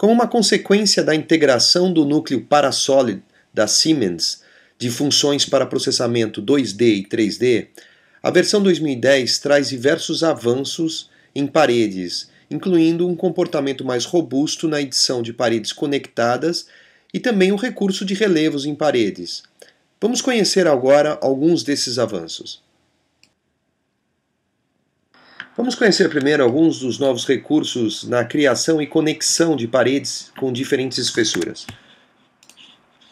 Como uma consequência da integração do núcleo Parasolid da Siemens de funções para processamento 2D e 3D, a versão 2010 traz diversos avanços em paredes, incluindo um comportamento mais robusto na edição de paredes conectadas e também o recurso de relevos em paredes. Vamos conhecer agora alguns desses avanços. Vamos conhecer primeiro alguns dos novos recursos na criação e conexão de paredes com diferentes espessuras.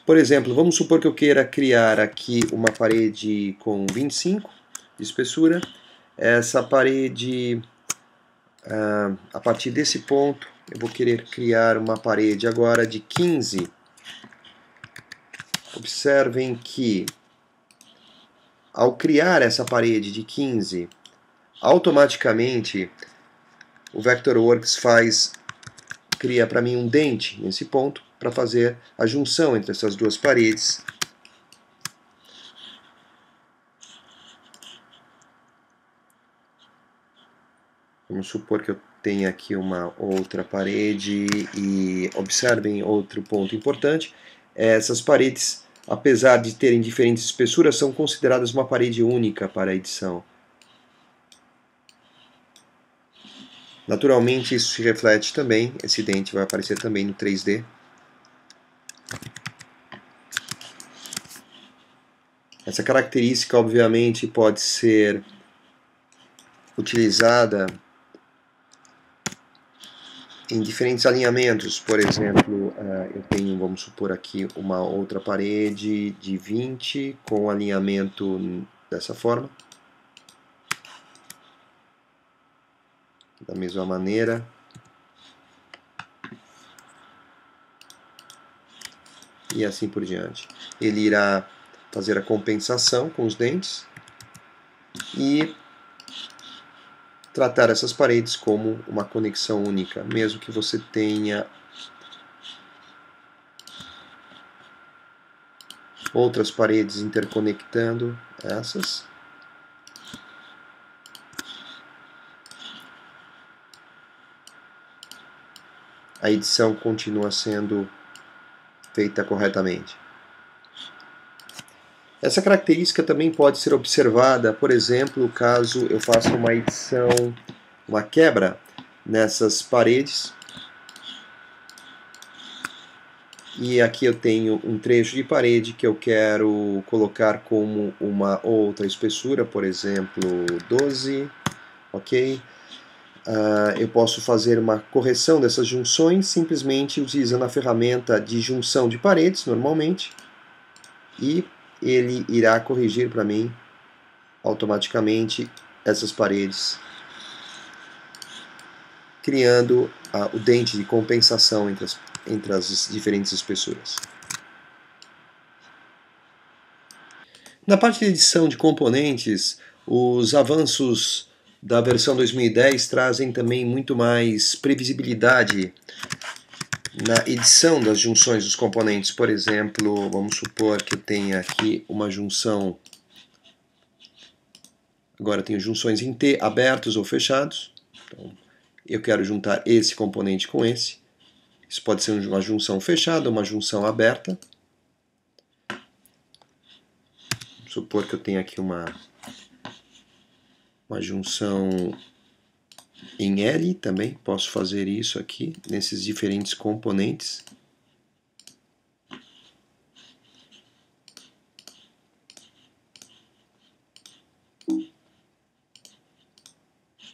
Por exemplo, vamos supor que eu queira criar aqui uma parede com 25 de espessura. Essa parede, a partir desse ponto, eu vou querer criar uma parede agora de 15. Observem que, ao criar essa parede de 15, automaticamente o Vectorworks cria para mim um dente nesse ponto para fazer a junção entre essas duas paredes. Vamos supor que eu tenha aqui uma outra parede e observem outro ponto importante. Essas paredes, apesar de terem diferentes espessuras, são consideradas uma parede única para a edição. Naturalmente isso se reflete também, esse dente vai aparecer também no 3D. Essa característica obviamente pode ser utilizada em diferentes alinhamentos. Por exemplo, eu tenho, vamos supor aqui, uma outra parede de 20 com alinhamento dessa forma. Da mesma maneira. E assim por diante. Ele irá fazer a compensação com os dentes e tratar essas paredes como uma conexão única, mesmo que você tenha outras paredes interconectando essas. A edição continua sendo feita corretamente. Essa característica também pode ser observada, por exemplo, caso eu faça uma edição, uma quebra nessas paredes. E aqui eu tenho um trecho de parede que eu quero colocar como uma outra espessura, por exemplo, 12, ok? Eu posso fazer uma correção dessas junções simplesmente utilizando a ferramenta de junção de paredes, normalmente, e ele irá corrigir para mim automaticamente essas paredes, criando o dente de compensação entre as diferentes espessuras. Na parte de edição de componentes, os avanços da versão 2010 trazem também muito mais previsibilidade na edição das junções dos componentes. Por exemplo, vamos supor que eu tenha aqui uma junção, agora eu tenho junções em T, abertos ou fechados. Então, eu quero juntar esse componente com esse. Isso pode ser uma junção fechada ou uma junção aberta. Vamos supor que eu tenho aqui uma junção em L também, posso fazer isso aqui, nesses diferentes componentes.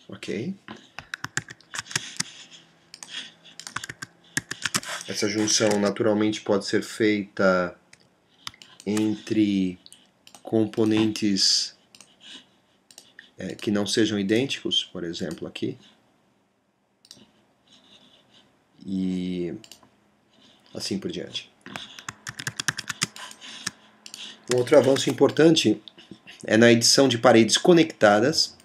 Ok. Essa junção naturalmente pode ser feita entre componentes que não sejam idênticos, por exemplo aqui. E assim por diante. Um outro avanço importante é na edição de paredes conectadas,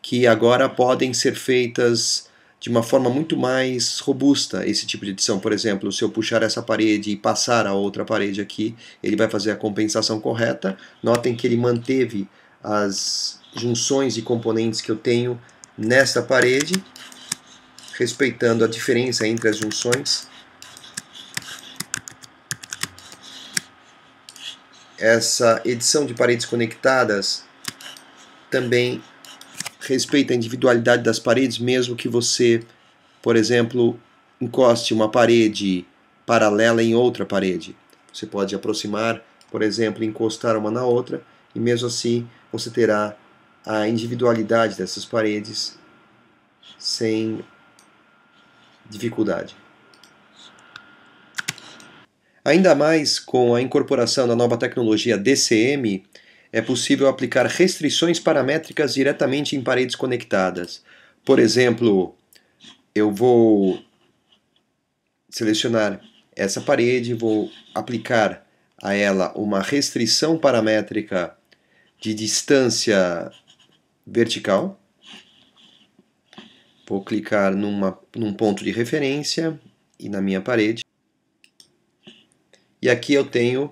que agora podem ser feitas de uma forma muito mais robusta, esse tipo de edição. Por exemplo, se eu puxar essa parede e passar a outra parede aqui, ele vai fazer a compensação correta. Notem que ele manteve as junções e componentes que eu tenho nesta parede, respeitando a diferença entre as junções. Essa edição de paredes conectadas também respeita a individualidade das paredes, mesmo que você, por exemplo, encoste uma parede paralela em outra parede. Você pode aproximar, por exemplo, encostar uma na outra, e mesmo assim você terá a individualidade dessas paredes sem dificuldade. Ainda mais com a incorporação da nova tecnologia DCM, é possível aplicar restrições paramétricas diretamente em paredes conectadas. Por exemplo, eu vou selecionar essa parede, vou aplicar a ela uma restrição paramétrica de distância vertical. Vou clicar num ponto de referência e na minha parede. E aqui eu tenho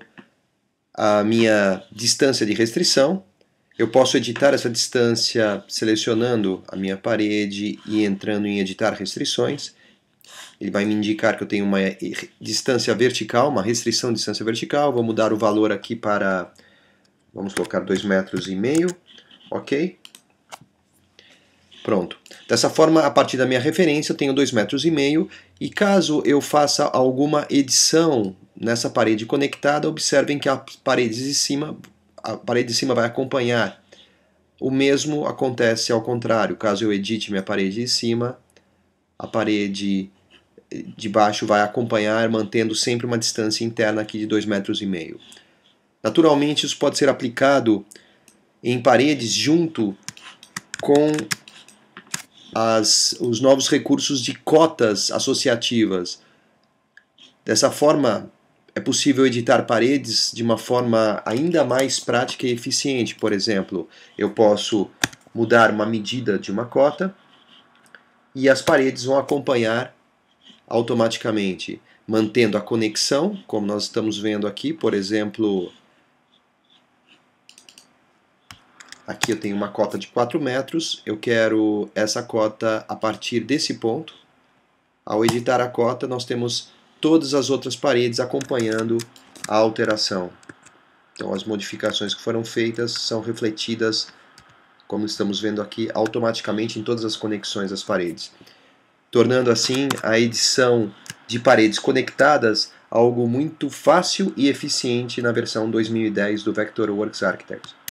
a minha distância de restrição. Eu posso editar essa distância selecionando a minha parede e entrando em editar restrições. Ele vai me indicar que eu tenho uma distância vertical, uma restrição de distância vertical. Vou mudar o valor aqui para, vamos colocar 2,5 metros, ok? Pronto. Dessa forma, a partir da minha referência, eu tenho 2,5 metros, e caso eu faça alguma edição nessa parede conectada, observem que a parede de cima vai acompanhar. O mesmo acontece ao contrário. Caso eu edite minha parede de cima, a parede de baixo vai acompanhar, mantendo sempre uma distância interna aqui de 2,5 metros. Naturalmente, isso pode ser aplicado em paredes junto com os novos recursos de cotas associativas. Dessa forma, é possível editar paredes de uma forma ainda mais prática e eficiente. Por exemplo, eu posso mudar uma medida de uma cota e as paredes vão acompanhar automaticamente, mantendo a conexão, como nós estamos vendo aqui. Por exemplo, aqui eu tenho uma cota de 4 metros, eu quero essa cota a partir desse ponto. Ao editar a cota, nós temos todas as outras paredes acompanhando a alteração. Então as modificações que foram feitas são refletidas, como estamos vendo aqui, automaticamente em todas as conexões das paredes, tornando assim a edição de paredes conectadas algo muito fácil e eficiente na versão 2010 do Vectorworks Architect.